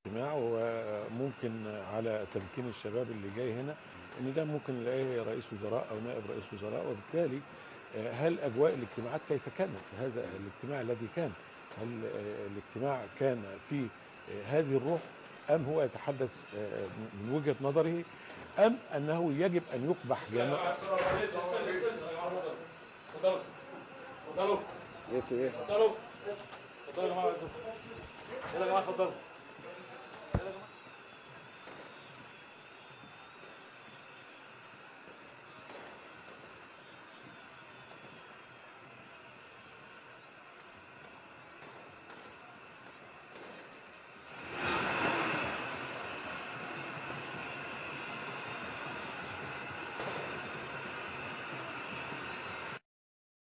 اجتماع وممكن على تمكين الشباب اللي جاي هنا ان ده ممكن نلاقيه رئيس وزراء او نائب رئيس وزراء. وبالتالي هل اجواء الاجتماعات كيف كانت هذا الاجتماع الذي كان؟ هل الاجتماع كان في هذه الروح ام هو يتحدث من وجهة نظره ام انه يجب ان يقبح جميع؟ اتفضلوا اتفضلوا ايه في ايه؟ اتفضلوا اتفضلوا يا جماعه، يلا يا جماعه اتفضلوا.